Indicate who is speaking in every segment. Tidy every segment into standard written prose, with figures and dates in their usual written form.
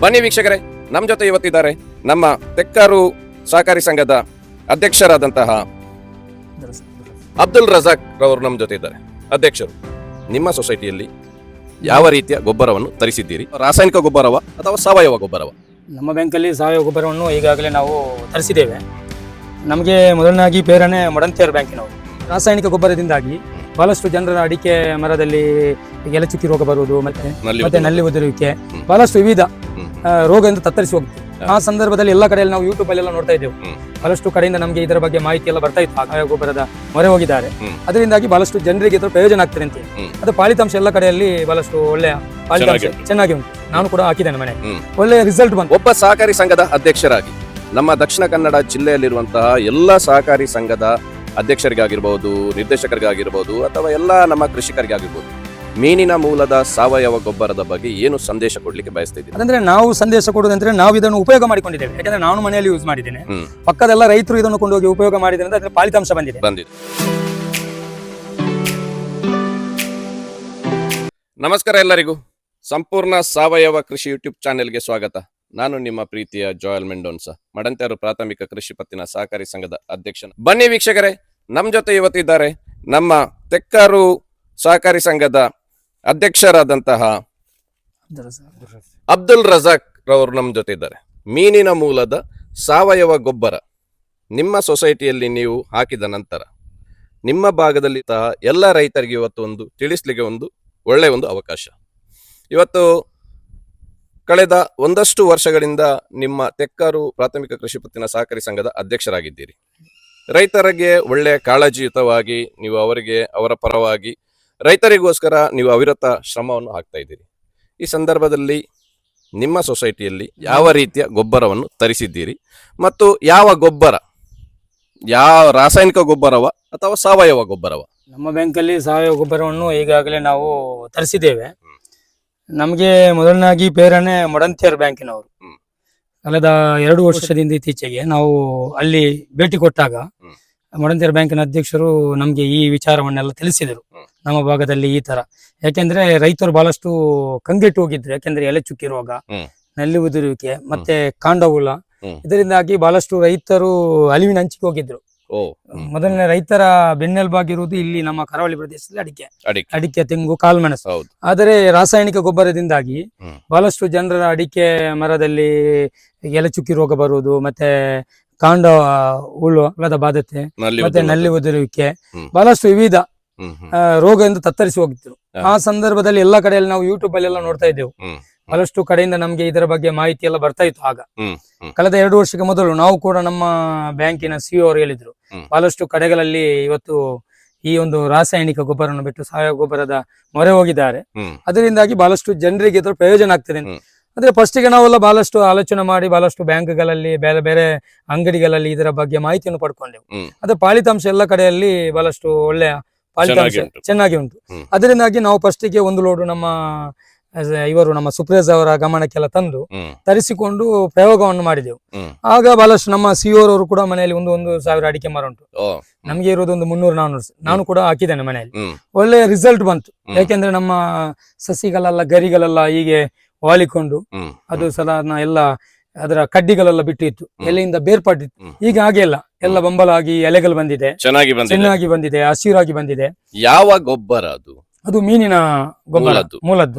Speaker 1: ಬನ್ನಿ ವೀಕ್ಷಕರೇ, ನಮ್ಮ ಜೊತೆ ಇವತ್ತಿದ್ದಾರೆ ನಮ್ಮ ತೆಕ್ಕಾರು ಸಹಕಾರಿ ಸಂಘದ ಅಧ್ಯಕ್ಷರಾದಂತಹ ಅಬ್ದುಲ್ ರಜಾಕ್ ರವರು ನಮ್ಮ ಜೊತೆ ಇದ್ದಾರೆ. ಅಧ್ಯಕ್ಷರು, ನಿಮ್ಮ ಸೊಸೈಟಿಯಲ್ಲಿ ಯಾವ ರೀತಿಯ ಗೊಬ್ಬರವನ್ನು ತರಿಸಿದ್ದೀರಿ? ರಾಸಾಯನಿಕ ಗೊಬ್ಬರವ ಅಥವಾ ಸಾವಯವ ಗೊಬ್ಬರವ?
Speaker 2: ನಮ್ಮ ಬ್ಯಾಂಕಲ್ಲಿ ಸಾವಯವ ಗೊಬ್ಬರವನ್ನು ಈಗಾಗಲೇ ನಾವು ತರಿಸಿದ್ದೇವೆ. ನಮಗೆ ಮೊದಲನಾಗಿ ಪ್ರೇರಣೆ ಮಡಂತೇರ್ ಬ್ಯಾಂಕಿನವರು. ರಾಸಾಯನಿಕ ಗೊಬ್ಬರದಿಂದಾಗಿ ಬಹಳಷ್ಟು ಜನರ ಅಡಿಕೆ ಮರದಲ್ಲಿ ಎಲೆಚುಕ್ಕಿ ರೋಗ ಬರುವುದು ಮತ್ತೆ ನಲ್ಲಿ ಉದುರುವಿಕೆ, ಬಹಳಷ್ಟು ವಿವಿಧ ರೋಗದಿಂದ ತತ್ತರಿಸಿ ಹೋಗುತ್ತೆ. ಆ ಸಂದರ್ಭದಲ್ಲಿ ಎಲ್ಲ ಕಡೆಯಲ್ಲಿ ನಾವು ಯೂಟ್ಯೂಬ್ ಅಲ್ಲೆಲ್ಲ ನೋಡ್ತಾ ಇದ್ದೇವೆ. ಬಹಳಷ್ಟು ಕಡೆಯಿಂದ ನಮಗೆ ಇದರ ಬಗ್ಗೆ ಮಾಹಿತಿ ಎಲ್ಲ ಬರ್ತಾ ಇತ್ತು. ಸಾವಯವ ಗೊಬ್ಬರದ ಮೊರೆ ಹೋಗಿದ್ದಾರೆ. ಅದರಿಂದಾಗಿ ಬಹಳಷ್ಟು ಜನರಿಗೆ ಇದರ ಪ್ರಯೋಜನ ಆಗ್ತದೆ ಅಂತ. ಅದು ಫಲಿತಾಂಶ ಎಲ್ಲ ಕಡೆಯಲ್ಲಿ ಬಹಳಷ್ಟು ಒಳ್ಳೆಯ ಫಲಿತಾಂಶ ಚೆನ್ನಾಗಿ ಉಂಟು. ನಾನು ಕೂಡ ಹಾಕಿದ್ದೇನೆ ಮನೆ, ಒಳ್ಳೆಯ ರಿಸಲ್ಟ್ ಬಂತು.
Speaker 1: ಒಬ್ಬ ಸಹಕಾರಿ ಸಂಘದ ಅಧ್ಯಕ್ಷರಾಗಿ ನಮ್ಮ ದಕ್ಷಿಣ ಕನ್ನಡ ಜಿಲ್ಲೆಯಲ್ಲಿರುವಂತಹ ಎಲ್ಲ ಸಹಕಾರಿ ಸಂಘದ ಅಧ್ಯಕ್ಷರಿಗಾಗಿರ್ಬೋದು, ನಿರ್ದೇಶಕರಿಗಾಗಿರ್ಬೋದು, ಅಥವಾ ಎಲ್ಲ ನಮ್ಮ ಕೃಷಿಕರಿಗಾಗಿರ್ಬೋದು, ಮೀನಿನ ಮೂಲದ ಸಾವಯವ ಗೊಬ್ಬರದ ಬಗ್ಗೆ ಏನು ಸಂದೇಶ ಕೊಡ್ಲಿಕ್ಕೆ ಬಯಸ್ತಾ ಇದ್ದೀವಿ?
Speaker 2: ಅಂದ್ರೆ ನಾವು ಸಂದೇಶ ಕೊಡುವುದಂದ್ರೆ ನಾವು ಇದನ್ನು ಉಪಯೋಗ ಮಾಡಿಕೊಂಡಿದ್ದೇವೆ. ಯಾಕಂದ್ರೆ ನಾನು ಮನೆಯಲ್ಲಿ ಯೂಸ್ ಮಾಡಿದ್ದೇನೆ, ಪಕ್ಕದೆಲ್ಲ ರೈತರು ಇದನ್ನು ಕೊಂಡೋಗಿ ಉಪಯೋಗ ಮಾಡಿದ್ರೆ ಅದರ ಫಲಿತಾಂಶ ಬಂದಿದೆ.
Speaker 1: ನಮಸ್ಕಾರ ಎಲ್ಲರಿಗೂ, ಸಂಪೂರ್ಣ ಸಾವಯವ ಕೃಷಿ ಯೂಟ್ಯೂಬ್ ಚಾನೆಲ್ಗೆ ಸ್ವಾಗತ. ನಾನು ನಿಮ್ಮ ಪ್ರೀತಿಯ ಜೋಯಲ್ ಮೆಂಡೋನ್ಸ, ಮಡಂತೇರು ಪ್ರಾಥಮಿಕ ಕೃಷಿ ಪತ್ತಿನ ಸಹಕಾರಿ ಸಂಘದ ಅಧ್ಯಕ್ಷ. ಬನ್ನಿ ವೀಕ್ಷಕರೇ, ನಮ್ಮ ಜೊತೆ ಇವತ್ತಿದ್ದಾರೆ ನಮ್ಮ ತೆಕ್ಕಾರು ಸಹಕಾರಿ ಸಂಘದ ಅಧ್ಯಕ್ಷರಾದಂತಹ ಅಬ್ದುಲ್ ರಜಾಕ್ ರವರು ನಮ್ಮ ಜೊತೆ ಇದ್ದಾರೆ. ಮೀನಿನ ಮೂಲದ ಸಾವಯವ ಗೊಬ್ಬರ ನಿಮ್ಮ ಸೊಸೈಟಿಯಲ್ಲಿ ನೀವು ಹಾಕಿದ ನಂತರ ನಿಮ್ಮ ಭಾಗದಲ್ಲಿ ಎಲ್ಲ ರೈತರಿಗೆ ಇವತ್ತು ಒಂದು ತಿಳಿಸ್ಲಿಕ್ಕೆ ಒಂದು ಒಳ್ಳೆಯ ಒಂದು ಅವಕಾಶ. ಇವತ್ತು ಕಳೆದ ಒಂದಷ್ಟು ವರ್ಷಗಳಿಂದ ನಿಮ್ಮ ತೆಕ್ಕಾರು ಪ್ರಾಥಮಿಕ ಕೃಷಿ ಪತ್ತಿನ ಸಹಕಾರಿ ಸಂಘದ ಅಧ್ಯಕ್ಷರಾಗಿದ್ದೀರಿ. ರೈತರಿಗೆ ಒಳ್ಳೆಯ ಕಾಳಜಿಯುತವಾಗಿ ನೀವು ಅವರಿಗೆ ಅವರ ಪರವಾಗಿ ರೈತರಿಗೋಸ್ಕರ ನೀವು ಅವಿರತ ಶ್ರಮವನ್ನು ಹಾಕ್ತಾ ಇದ್ದೀರಿ. ಈ ಸಂದರ್ಭದಲ್ಲಿ ನಿಮ್ಮ ಸೊಸೈಟಿಯಲ್ಲಿ ಯಾವ ರೀತಿಯ ಗೊಬ್ಬರವನ್ನು ತರಿಸಿದ್ದೀರಿ ಮತ್ತು ಯಾವ ಗೊಬ್ಬರ, ಯಾವ ರಾಸಾಯನಿಕ ಗೊಬ್ಬರವ ಅಥವಾ ಸಾವಯವ ಗೊಬ್ಬರವ?
Speaker 2: ನಮ್ಮ ಬ್ಯಾಂಕಲ್ಲಿ ಸಾವಯವ ಗೊಬ್ಬರವನ್ನು ಈಗಾಗಲೇ ನಾವು ತರಿಸಿದ್ದೇವೆ. ನಮಗೆ ಮೊದಲನಾಗಿ ಪ್ರೇರಣೆ ಮಡಂತೇರ್ ಬ್ಯಾಂಕಿನವರು. ಕಳೆದ 2 ವರ್ಷದಿಂದ ಇತ್ತೀಚೆಗೆ ನಾವು ಅಲ್ಲಿ ಭೇಟಿ ಕೊಟ್ಟಾಗ ಮಡಂತೇರ್ ಬ್ಯಾಂಕಿನ ಅಧ್ಯಕ್ಷರು ನಮಗೆ ಈ ವಿಚಾರವನ್ನೆಲ್ಲ ತಿಳಿಸಿದರು. ನಮ್ಮ ಭಾಗದಲ್ಲಿ ಈ ತರ, ಯಾಕೆಂದ್ರೆ ರೈತರು ಬಹಳಷ್ಟು ಕಂಗೆಟ್ಟು ಹೋಗಿದ್ರು. ಯಾಕೆಂದ್ರೆ ಎಲೆ ಚುಕ್ಕಿ ರೋಗ, ನಲ್ಲಿ ಉದುರುವಿಕೆ ಮತ್ತೆ ಕಾಂಡ ಹುಳ, ಇದರಿಂದಾಗಿ ಬಹಳಷ್ಟು ರೈತರು ಅಳಿವಿನ ಹಂಚಿಗೆ ಹೋಗಿದ್ರು. ಮೊದಲನೇ ರೈತರ ಬೆನ್ನೆಲುಬಾಗಿರುವುದು ಇಲ್ಲಿ ನಮ್ಮ ಕರಾವಳಿ ಪ್ರದೇಶದಲ್ಲಿ ಅಡಿಕೆ, ತೆಂಗು, ಕಾಳುಮೆಣಸು. ಆದರೆ ರಾಸಾಯನಿಕ ಗೊಬ್ಬರದಿಂದಾಗಿ ಬಹಳಷ್ಟು ಜನರ ಅಡಿಕೆ ಮರದಲ್ಲಿ ಎಲೆ ಚುಕ್ಕಿ ರೋಗ ಬರುವುದು, ಮತ್ತೆ ಕಾಂಡ ಹುಳದ ಬಾಧತೆ, ಮತ್ತೆ ನಲ್ಲಿ ಉದುರುವಿಕೆ, ಬಹಳಷ್ಟು ವಿವಿಧ ರೋಗದಿಂದ ತತ್ತರಿಸಿ ಹೋಗಿದ್ರು. ಆ ಸಂದರ್ಭದಲ್ಲಿ ಎಲ್ಲ ಕಡೆಯಲ್ಲಿ ನಾವು ಯೂಟ್ಯೂಬ್ ಅಲ್ಲೆಲ್ಲ ನೋಡ್ತಾ ಇದ್ದೆವು. ಬಹಳಷ್ಟು ಕಡೆಯಿಂದ ನಮ್ಗೆ ಇದರ ಬಗ್ಗೆ ಮಾಹಿತಿ ಎಲ್ಲ ಬರ್ತಾ ಇತ್ತು. ಆಗ ಕಳೆದ 2 ವರ್ಷಕ್ಕೆ ಮೊದಲು ನಾವು ಕೂಡ ನಮ್ಮ ಬ್ಯಾಂಕಿನ ಸಿಇಒ ಅವರು ಹೇಳಿದ್ರು, ಬಹಳಷ್ಟು ಕಡೆಗಳಲ್ಲಿ ಇವತ್ತು ಈ ಒಂದು ರಾಸಾಯನಿಕ ಗೊಬ್ಬರವನ್ನು ಬಿಟ್ಟು ಸಾವಯವ ಗೊಬ್ಬರದ ಮೊರೆ ಹೋಗಿದ್ದಾರೆ. ಅದರಿಂದಾಗಿ ಬಹಳಷ್ಟು ಜನರಿಗೆ ಇದರ ಪ್ರಯೋಜನ ಆಗ್ತದೆ. ಅಂದ್ರೆ ಫಸ್ಟಿಗೆ ನಾವೆಲ್ಲ ಬಹಳಷ್ಟು ಆಲೋಚನೆ ಮಾಡಿ ಬಹಳಷ್ಟು ಬ್ಯಾಂಕ್ಗಳಲ್ಲಿ, ಬೇರೆ ಬೇರೆ ಅಂಗಡಿಗಳಲ್ಲಿ ಇದರ ಬಗ್ಗೆ ಮಾಹಿತಿಯನ್ನು ಪಡ್ಕೊಂಡೆವು. ಅದ್ರ ಫಲಿತಾಂಶ ಎಲ್ಲ ಕಡೆಯಲ್ಲಿ ಬಹಳಷ್ಟು ಒಳ್ಳೆಯ ಫಲಿತಾಂಶ ಚೆನ್ನಾಗಿ ಉಂಟು. ಅದರಿಂದಾಗಿ ನಾವು ಫಸ್ಟಿಗೆ ಒಂದು ಲೋಡು ನಮ್ಮ ಸುಪ್ರೇಜ್ ಅವರ ಗಮನಕ್ಕೆಲ್ಲ ತಂದು ತರಿಸಿಕೊಂಡು ಪ್ರಯೋಗವನ್ನು ಮಾಡಿದೆವು. ಆಗ ಬಹಳಷ್ಟು ನಮ್ಮ ಸಿಇಒ ಅವರು ಕೂಡ ಮನೆಯಲ್ಲಿ 1,000 ಅಡಿಕೆ ಮರ ಉಂಟು. ನಮ್ಗೆ ಇರೋದು ಒಂದು 300-400. ನಾನು ಕೂಡ ಹಾಕಿದ್ದೇನೆ ಮನೆಯಲ್ಲಿ. ಒಳ್ಳೆಯ ರಿಸಲ್ಟ್ ಬಂತು. ಯಾಕೆಂದ್ರೆ ನಮ್ಮ ಸಸಿಗಳೆಲ್ಲ, ಗರಿಗಳೆಲ್ಲ ಹೀಗೆ ವಾಲಿಕೊಂಡು ಅದು ಸಾಧಾರಣ ಎಲ್ಲ ಅದರ ಕಡ್ಡಿಗಳೆಲ್ಲ ಬಿಟ್ಟಿತ್ತು, ಎಲೆಯಿಂದ ಬೇರ್ಪಟ್ಟಿತ್ತು. ಈಗ ಹಾಗೆ ಎಲ್ಲ ಬಂಬಲಾಗಿ ಎಲೆಗಳು ಬಂದಿದೆ, ಚೆನ್ನಾಗಿ ಬಂದಿದೆ, ಹಸಿರಾಗಿ ಬಂದಿದೆ.
Speaker 1: ಯಾವ ಗೊಬ್ಬರ
Speaker 2: ಅದು ಮೀನಿನ ಗೊಬ್ಬರ,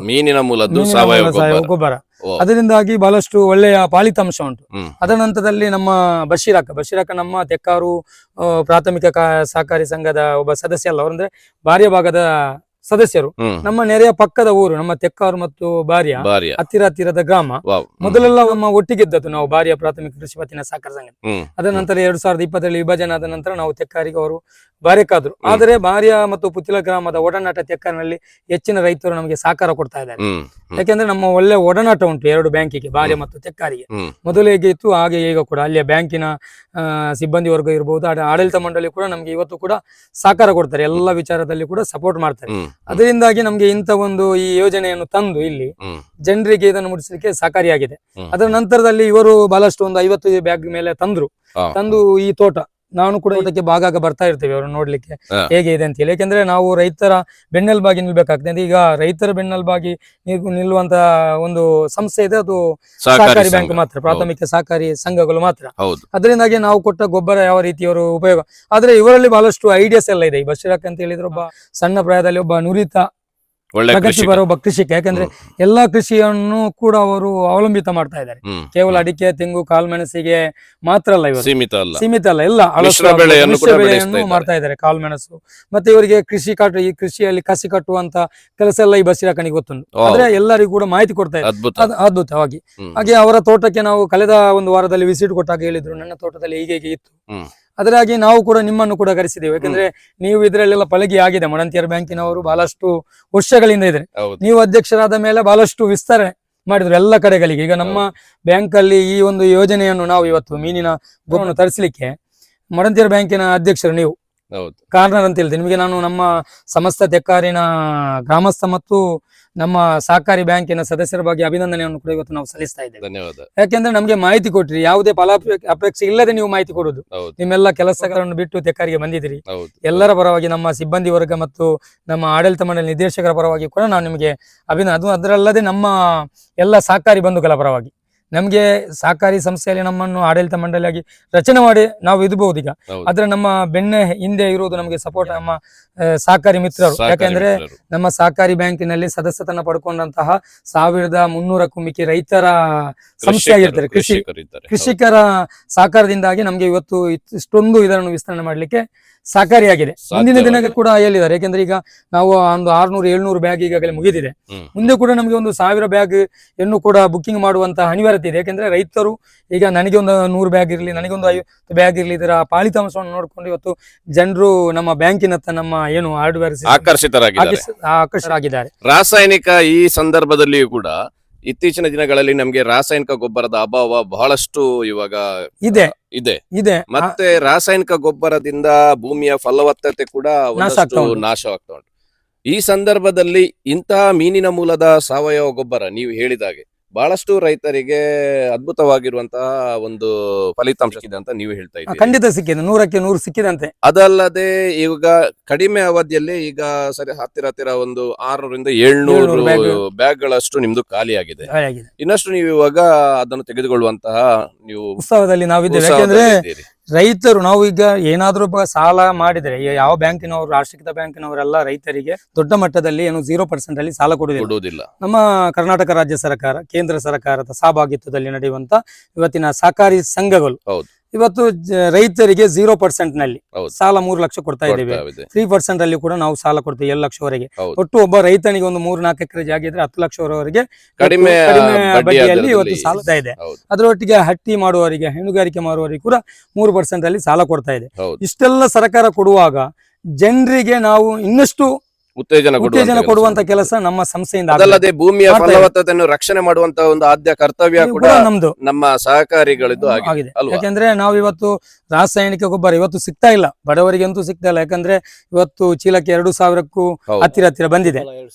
Speaker 1: ಮೀನಿನ ಮೂಲದ್ದು ಸಾವಯವ
Speaker 2: ಗೊಬ್ಬರ. ಅದರಿಂದಾಗಿ ಬಹಳಷ್ಟು ಒಳ್ಳೆಯ ಫಲಿತಾಂಶ ಉಂಟು. ಅದರ ನಂತರದಲ್ಲಿ ನಮ್ಮ ಬಶೀರಕ್ಕ ನಮ್ಮ ತೆಕ್ಕಾರು ಪ್ರಾಥಮಿಕ ಸಹಕಾರಿ ಸಂಘದ ಒಬ್ಬ ಸದಸ್ಯ ಅಲ್ಲ, ಅವರಂದ್ರೆ ಬಾರ್ಯ ಭಾಗದ ಸದಸ್ಯರು. ನಮ್ಮ ನೆರೆಯ ಪಕ್ಕದ ಊರು ನಮ್ಮ ತೆಕ್ಕಾರು ಮತ್ತು ಬಾರ್ಯ ಹತ್ತಿರದ ಗ್ರಾಮ. ಮೊದಲೆಲ್ಲ ನಮ್ಮ ಒಟ್ಟಿಗಿದ್ದದ್ದು ನಾವು ಬಾರ್ಯ ಪ್ರಾಥಮಿಕ ಕೃಷಿ ಪತ್ತಿನ ಸಹಕಾರ ಸಂಘ. ಅದರ ನಂತರ 2020 ವಿಭಜನೆ ಆದ ನಂತರ ನಾವು ತೆಕ್ಕಾರಿಗೆ ಅವರು ಬಾರ್ಯಕ್ಕಾದ್ರು. ಆದರೆ ಬಾರ್ಯ ಮತ್ತು ಪುತ್ತಿಲ ಗ್ರಾಮದ ಒಡನಾಟ ತೆಕ್ಕಾರಿನಲ್ಲಿ ಹೆಚ್ಚಿನ ರೈತರು ನಮಗೆ ಸಹಕಾರ ಕೊಡ್ತಾ ಇದ್ದಾರೆ. ಯಾಕೆಂದ್ರೆ ನಮ್ಮ ಒಳ್ಳೆ ಒಡನಾಟ ಉಂಟು 2 ಬ್ಯಾಂಕಿಗೆ, ಬಾರ್ಯ ಮತ್ತು ತೆಕ್ಕಾರಿಗೆ. ಮೊದಲು ಹೇಗೆ ಇತ್ತು ಹಾಗೆ ಈಗ ಕೂಡ ಅಲ್ಲಿಯ ಬ್ಯಾಂಕಿನ ಸಿಬ್ಬಂದಿ ವರ್ಗ ಇರಬಹುದು, ಆಡಳಿತ ಮಂಡಳಿ ಕೂಡ ನಮ್ಗೆ ಇವತ್ತು ಕೂಡ ಸಹಕಾರ ಕೊಡ್ತಾರೆ. ಎಲ್ಲ ವಿಚಾರದಲ್ಲಿ ಕೂಡ ಸಪೋರ್ಟ್ ಮಾಡ್ತಾರೆ. ಅದರಿಂದಾಗಿ ನಮ್ಗೆ ಇಂಥ ಒಂದು ಈ ಯೋಜನೆಯನ್ನು ತಂದು ಇಲ್ಲಿ ಜನರಿಗೆ ಇದನ್ನು ಮುಟ್ಟಿಸಲಿಕ್ಕೆ ಸಹಕಾರಿಯಾಗಿದೆ. ಅದರ ನಂತರದಲ್ಲಿ ಇವರು ಬಹಳಷ್ಟು ಒಂದು 50 ಬ್ಯಾಗ್ ಮೇಲೆ ತಂದು ಈ ತೋಟ ನಾನು ಕೂಡ ಇದಕ್ಕೆ ಭಾಗ ಬರ್ತಾ ಇರ್ತೇವೆ ಅವರು ನೋಡ್ಲಿಕ್ಕೆ
Speaker 1: ಹಾ.
Speaker 2: ಹೇಗೆ ಇದೆ ಅಂತ ಹೇಳಿ. ಯಾಕೆಂದ್ರೆ ನಾವು ರೈತರ ಬೆನ್ನೆಲುಬಾಗಿ ನಿಲ್ಬೇಕಾಗ್ತದೆ. ಈಗ ರೈತರ ಬೆನ್ನೆಲುಬಾಗಿ ನಿಲ್ಲುವಂತ ಒಂದು ಸಂಸ್ಥೆ ಇದೆ, ಅದು ಸಹಕಾರಿ ಬ್ಯಾಂಕ್
Speaker 1: ಸಂಘ.
Speaker 2: ಮಾತ್ರ, ಪ್ರಾಥಮಿಕ ಸಹಕಾರಿ ಸಂಘಗಳು ಮಾತ್ರ.
Speaker 1: ಹೌದು.
Speaker 2: ಅದರಿಂದಾಗಿ ನಾವು ಕೊಟ್ಟ ಗೊಬ್ಬರ ಯಾವ ರೀತಿಯವರು ಉಪಯೋಗ, ಆದ್ರೆ ಇವರಲ್ಲಿ ಬಹಳಷ್ಟು ಐಡಿಯಾಸ್ ಎಲ್ಲ ಇದೆ. ಈ ಬಶೀರಕ್ ಅಂತ ಹೇಳಿದ್ರೆ ಒಬ್ಬ ಸಣ್ಣ ಪ್ರಾಯದಲ್ಲಿ ಒಬ್ಬ ನುರಿತ
Speaker 1: ಒಳ್ಳೆ
Speaker 2: ಪ್ರಗತಿ
Speaker 1: ಕೃಷಿಕ.
Speaker 2: ಬರುವ ಕೃಷಿಕ. ಯಾಕಂದ್ರೆ ಎಲ್ಲಾ ಕೃಷಿಯನ್ನು ಕೂಡ ಅವರು ಅವಲಂಬಿತ ಮಾಡ್ತಾ ಇದ್ದಾರೆ. ಕೇವಲ ಅಡಿಕೆ, ತೆಂಗು, ಕಾಳುಮೆಣಸಿಗೆ ಮಾತ್ರ ಅಲ್ಲ, ಇವರು
Speaker 1: ಸೀಮಿತ ಅಲ್ಲ,
Speaker 2: ಸೀಮಿತ ಅಲ್ಲ, ಎಲ್ಲ
Speaker 1: ಮಿಶ್ರ ಬೆಳೆಯನ್ನು ಕೂಡ ಬೆಳೆಸ್ತಾ
Speaker 2: ಮಾಡ್ತಾ ಇದ್ದಾರೆ. ಕಾಳುಮೆಣಸು ಮತ್ತೆ ಇವರಿಗೆ ಈ ಕೃಷಿಯಲ್ಲಿ ಕಸಿ ಕಟ್ಟುವಂತ ಕೆಲಸ ಎಲ್ಲ ಈ ಬಶೀರಕ್ಕನಿಗೆ ಗೊತ್ತುಂಟು. ಆದ್ರೆ ಎಲ್ಲರಿಗೂ ಕೂಡ ಮಾಹಿತಿ ಕೊಡ್ತಾ ಇದ್ದಾರೆ
Speaker 1: ಅದ್ಭುತ.
Speaker 2: ಅದ್ಭುತವಾಗಿ. ಹಾಗೆ ಅವರ ತೋಟಕ್ಕೆ ನಾವು ಕಳೆದ ಒಂದು ವಾರದಲ್ಲಿ ವಿಸಿಟ್ ಕೊಟ್ಟಾಗ ಹೇಳಿದ್ರು, ನನ್ನ ತೋಟದಲ್ಲಿ ಹೀಗೆ ಇತ್ತು. ಅದರಾಗಿ ನಾವು ಕೂಡ ನಿಮ್ಮನ್ನು ಕೂಡ ಕರೆಸಿದ್ದೇವೆ. ಯಾಕಂದ್ರೆ ನೀವು ಇದರಲ್ಲೆಲ್ಲ ಪಳಗಿ ಆಗಿದೆ. ಮಡಂತಿಯರ್ ಬ್ಯಾಂಕಿನವರು ಬಹಳಷ್ಟು ವರ್ಷಗಳಿಂದ ಇದ್ರೆ, ನೀವು ಅಧ್ಯಕ್ಷರಾದ ಮೇಲೆ ಬಹಳಷ್ಟು ವಿಸ್ತರಣೆ ಮಾಡಿದ್ರು ಎಲ್ಲ ಕಡೆಗಳಿಗೆ. ಈಗ ನಮ್ಮ ಬ್ಯಾಂಕ್ ಅಲ್ಲಿ ಈ ಒಂದು ಯೋಜನೆಯನ್ನು ನಾವು ಇವತ್ತು ಮೀನಿನ ಗೊಬ್ಬರವನ್ನು ತರಿಸಲಿಕ್ಕೆ ಮಡಂತಿಯರ್ ಬ್ಯಾಂಕಿನ ಅಧ್ಯಕ್ಷರು ನೀವು ಕಾರ್ನರ್ ಅಂತ ಹೇಳಿದೆ. ನಿಮಗೆ ನಾನು ನಮ್ಮ ಸಮಸ್ತ ತೆಕ್ಕಾರಿನ ಗ್ರಾಮಸ್ಥ ಮತ್ತು ನಮ್ಮ ಸಹಕಾರಿ ಬ್ಯಾಂಕಿನ ಸದಸ್ಯರ ಬಗ್ಗೆ ಅಭಿನಂದನೆಯನ್ನು ಕೂಡ ಇವತ್ತು ನಾವು ಸಲ್ಲಿಸ್ತಾ ಇದ್ದೇವೆ.
Speaker 1: ಧನ್ಯವಾದ.
Speaker 2: ಯಾಕೆಂದ್ರೆ ನಮಗೆ ಮಾಹಿತಿ ಕೊಟ್ರಿ, ಯಾವುದೇ ಅಪೇಕ್ಷೆ ಇಲ್ಲದೆ ನೀವು ಮಾಹಿತಿ ಕೊಡುದು. ನಿಮ್ಮೆಲ್ಲ ಕೆಲಸಗಳನ್ನು ಬಿಟ್ಟು ತೆಕ್ಕಾರಿಗೆ ಬಂದಿದ್ದೀರಿ. ಎಲ್ಲರ ಪರವಾಗಿ, ನಮ್ಮ ಸಿಬ್ಬಂದಿ ವರ್ಗ ಮತ್ತು ನಮ್ಮ ಆಡಳಿತ ಮಂಡಳಿ ನಿರ್ದೇಶಕರ ಪರವಾಗಿ ಕೂಡ ನಾನು ನಿಮಗೆ ಅದರಲ್ಲದೆ ನಮ್ಮ ಎಲ್ಲ ಸಹಕಾರಿ ಬಂಧುಗಳ ಪರವಾಗಿ, ನಮ್ಗೆ ಸಹಕಾರಿ ಸಂಸ್ಥೆಯಲ್ಲಿ ನಮ್ಮನ್ನು ಆಡಳಿತ ಮಂಡಳಿಯಾಗಿ ರಚನೆ ಮಾಡಿ ನಾವು ಇದ್ಬಹುದು ಈಗ. ಆದ್ರೆ ನಮ್ಮ ಬೆನ್ನೆ ಹಿಂದೆ ಇರುವುದು ನಮಗೆ ಸಪೋರ್ಟ್ ನಮ್ಮ ಸಹಕಾರಿ ಮಿತ್ರರು. ಯಾಕಂದ್ರೆ ನಮ್ಮ ಸಹಕಾರಿ ಬ್ಯಾಂಕಿನಲ್ಲಿ ಸದಸ್ಯತನ ಪಡ್ಕೊಂಡಂತಹ 1300ಕ್ಕೂ ಮಿಕ್ಕಿ ರೈತರ ಸಂಸ್ಥೆ ಆಗಿರ್ತಾರೆ, ಕೃಷಿಕರ ಸಹಕಾರದಿಂದಾಗಿ ನಮ್ಗೆ ಇವತ್ತು ಇಷ್ಟೊಂದು ಇದನ್ನು ವಿಸ್ತರಣೆ ಮಾಡ್ಲಿಕ್ಕೆ ಸಹಕಾರಿಯಾಗಿದೆ. ಮುಂದಿನ ದಿನಕ್ಕೆ ಕೂಡ ಹೇಳಿದ್ದಾರೆ. ಯಾಕಂದ್ರೆ ಈಗ ನಾವು ಒಂದು 600-700 ಬ್ಯಾಗ್ ಈಗಾಗಲೇ ಮುಗಿದಿದೆ. ಮುಂದೆ ಕೂಡ ನಮಗೆ ಒಂದು 1000 ಬ್ಯಾಗ್ ಇನ್ನು ಕೂಡ ಬುಕ್ಕಿಂಗ್ ಮಾಡುವಂತಹ ಅನಿವಾರ್ಯತೆ ಇದೆ. ಯಾಕಂದ್ರೆ ರೈತರು ಈಗ ನನಗೆ ಒಂದು 100 ಬ್ಯಾಗ್ ಇರಲಿ, ನನಗೊಂದು 50 ಬ್ಯಾಗ್ ಇರಲಿ, ಇದರ ಫಲಿತಾಂಶವನ್ನು ನೋಡ್ಕೊಂಡು ಇವತ್ತು ಜನರು ನಮ್ಮ ಬ್ಯಾಂಕಿನತ್ತ, ನಮ್ಮ ಏನು ಹಾರ್ಡ್ವೇರ್ ಆಕರ್ಷಿತರಾಗಿದ್ದಾರೆ.
Speaker 1: ರಾಸಾಯನಿಕ ಈ ಸಂದರ್ಭದಲ್ಲಿಯೂ ಕೂಡ ಇತ್ತೀಚಿನ ದಿನಗಳಲ್ಲಿ ನಮಗೆ ರಾಸಾಯನಿಕ ಗೊಬ್ಬರದ ಅಭಾವ ಬಹಳಷ್ಟು ಇವಾಗ ಇದೆ. ಮತ್ತೆ ರಾಸಾಯನಿಕ ಗೊಬ್ಬರದಿಂದ ಭೂಮಿಯ ಫಲವತ್ತತೆ ಕೂಡ ನಾಶವಾಗ್ತಾ ಉಂಟು. ಈ ಸಂದರ್ಭದಲ್ಲಿ ಇಂತಹ ಮೀನಿನ ಮೂಲದ ಸಾವಯವ ಗೊಬ್ಬರ ನೀವು ಹೇಳಿದಾಗೆ ಬಹಳಷ್ಟು ರೈತರಿಗೆ ಅದ್ಭುತವಾಗಿರುವಂತಹ ಒಂದು ಫಲಿತಾಂಶ ಸಿಕ್ಕಿದೆ ಅಂತ ನೀವು ಹೇಳ್ತಾ ಇದ್ದೀರಿ.
Speaker 2: ಖಂಡಿತ ಸಿಕ್ಕಿದೆ, 100ಕ್ಕೆ 100 ಸಿಕ್ಕಿದಂತೆ.
Speaker 1: ಅದಲ್ಲದೆ ಈಗ ಕಡಿಮೆ ಅವಧಿಯಲ್ಲಿ ಈಗ ಹತ್ತಿರ ಒಂದು 600-700 ಬ್ಯಾಗ್ ಗಳಷ್ಟು ನಿಮ್ದು ಖಾಲಿ ಆಗಿದೆ. ಇನ್ನಷ್ಟು ನೀವು ಇವಾಗ ಅದನ್ನು ತೆಗೆದುಕೊಳ್ಳುವಂತಹ ನೀವು
Speaker 2: ಉತ್ಸವದಲ್ಲಿ ನಾವಿದ್ದೇವೆ. ಯಾಕಂದ್ರೆ ರೈತರು, ನಾವು ಈಗ ಏನಾದ್ರೂ ಸಾಲ ಮಾಡಿದ್ರೆ, ಯಾವ ಬ್ಯಾಂಕಿನವರು, ರಾಷ್ಟ್ರೀಕೃತ ಬ್ಯಾಂಕಿನವರೆಲ್ಲ ರೈತರಿಗೆ ದೊಡ್ಡ ಮಟ್ಟದಲ್ಲಿ ಏನು 0% ಅಲ್ಲಿ ಸಾಲ ಕೊಡುವುದಿಲ್ಲ. ನಮ್ಮ ಕರ್ನಾಟಕ ರಾಜ್ಯ ಸರ್ಕಾರ, ಕೇಂದ್ರ ಸರ್ಕಾರದ ಸಹಭಾಗಿತ್ವದಲ್ಲಿ ನಡೆಯುವಂತ ಇವತ್ತಿನ ಸಹಕಾರಿ ಸಂಘಗಳು ಇವತ್ತು ರೈತರಿಗೆ 0% ನಲ್ಲಿ ಸಾಲ 3 ಲಕ್ಷ ಕೊಡ್ತಾ ಇದ್ದೇವೆ. 3% ಅಲ್ಲಿ ಕೂಡ ನಾವು ಸಾಲ ಕೊಡ್ತೇವೆ 7 ಲಕ್ಷವರೆಗೆ. ಒಟ್ಟು ಒಬ್ಬ ರೈತನಿಗೆ ಒಂದು 3-4 ಎಕರೆ ಜಾಗ ಇದ್ರೆ 10 ಲಕ್ಷವರೆಗೆ ಕಡಿಮೆ ಬಡ್ಡಿಯಲ್ಲಿ ಇವತ್ತು ಸಾಲ ಇದೆ. ಅದರೊಟ್ಟಿಗೆ ಹಟ್ಟಿ ಮಾಡುವವರಿಗೆ, ಹೈನುಗಾರಿಕೆ ಮಾಡುವವರಿಗೆ ಕೂಡ 3% ಅಲ್ಲಿ ಸಾಲ ಕೊಡ್ತಾ ಇದೆ. ಇಷ್ಟೆಲ್ಲ ಸರ್ಕಾರ ಕೊಡುವಾಗ ಜನರಿಗೆ ನಾವು ಇನ್ನಷ್ಟು ಉತ್ತೇಜನ ಕೊಡುವಂತ ಕೆಲಸ ನಮ್ಮ ಸಂಸ್ಥೆಯಿಂದ.
Speaker 1: ಅದಲ್ಲದೆ ಭೂಮಿಯ ಫಲವತ್ತತೆಯನ್ನು ರಕ್ಷಣೆ ಮಾಡುವಂತ ಒಂದು ಆದ್ಯ ಕರ್ತವ್ಯ ಕೂಡ ನಮ್ದು, ನಮ್ಮ ಸಹಕಾರಿಗಳಿದ್ದು ಆಗಿದೆ.
Speaker 2: ಯಾಕಂದ್ರೆ ನಾವು ಇವತ್ತು ರಾಸಾಯನಿಕ ಗೊಬ್ಬರ ಇವತ್ತು ಸಿಗ್ತಾ ಇಲ್ಲ, ಬಡವರಿಗಂತೂ ಸಿಗ್ತಾ ಇಲ್ಲ. ಯಾಕಂದ್ರೆ ಇವತ್ತು ಚೀಲಕ್ಕೆ 2000ಕ್ಕೂ ಹತ್ತಿರ ಬಂದಿದೆ.